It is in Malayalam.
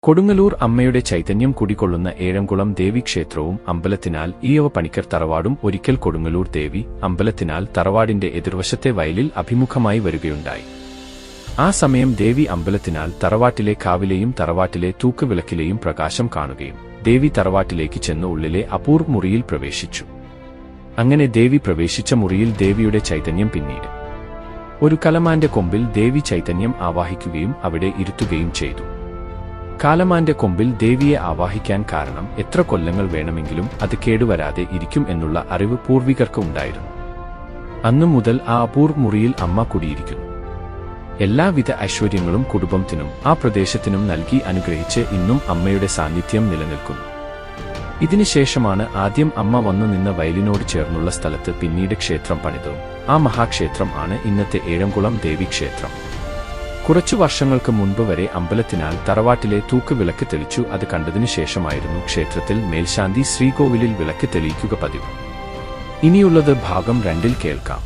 കൊടുങ്ങല്ലൂർ അമ്മയുടെ ചൈതന്യം കുടികൊള്ളുന്ന ഏഴംകുളം ദേവീക്ഷേത്രവും അമ്പലത്തിനാൽ ഈയവ പണിക്കർ തറവാടും ഒരിക്കൽ കൊടുങ്ങല്ലൂർ ദേവി അമ്പലത്തിനാൽ തറവാടിന്റെ എതിർവശത്തെ വയലിൽ അഭിമുഖമായി വരികയുണ്ടായി. ആ സമയം ദേവി അമ്പലത്തിനാൽ തറവാട്ടിലെ കാവിലെയും തറവാട്ടിലെ തൂക്കുവിളക്കിലെയും പ്രകാശം കാണുകയും ദേവി തറവാട്ടിലേക്ക് ചെന്ന് ഉള്ളിലെ അപൂർവ മുറിയിൽ പ്രവേശിച്ചു. അങ്ങനെ ദേവി പ്രവേശിച്ച മുറിയിൽ ദേവിയുടെ ചൈതന്യം പിന്നീട് ഒരു കലമാന്റെ കൊമ്പിൽ ദേവി ചൈതന്യം ആവാഹിക്കുകയും അവിടെ ഇരുത്തുകയും ചെയ്തു. കാലമാന്റെ കൊമ്പിൽ ദേവിയെ ആവാഹിക്കാൻ കാരണം എത്ര കൊല്ലങ്ങൾ വേണമെങ്കിലും അത് കേടുവരാതെ ഇരിക്കും എന്നുള്ള അറിവ് പൂർവികർക്ക് ഉണ്ടായിരുന്നു. അന്നു മുതൽ ആ അപൂർവ മുറിയിൽ അമ്മ കുടിയിരിക്കുന്നു. എല്ലാവിധ ഐശ്വര്യങ്ങളും കുടുംബത്തിനും ആ പ്രദേശത്തിനും നൽകി അനുഗ്രഹിച്ച് ഇന്നും അമ്മയുടെ സാന്നിധ്യം നിലനിൽക്കുന്നു. ഇതിനുശേഷമാണ് ആദ്യം അമ്മ വന്നു നിന്ന വയലിനോട് ചേർന്നുള്ള സ്ഥലത്ത് പിന്നീട് ക്ഷേത്രം പണിതതും. ആ മഹാക്ഷേത്രം ആണ് ഇന്നത്തെ ഏഴംകുളം ദേവീക്ഷേത്രം. കുറച്ചു വർഷങ്ങൾക്ക് മുൻപ് വരെ അമ്പലത്തിനാൽ തറവാട്ടിലെ തൂക്കുവിളക്ക് തെളിച്ചു. അത് കണ്ടതിനു ശേഷമായിരുന്നു ക്ഷേത്രത്തിൽ മേൽശാന്തി ശ്രീകോവിലിൽ വിളക്ക് തെളിയിക്കുക പതിവ്. ഇനിയുള്ളത് ഭാഗം 2 കേൾക്കാം.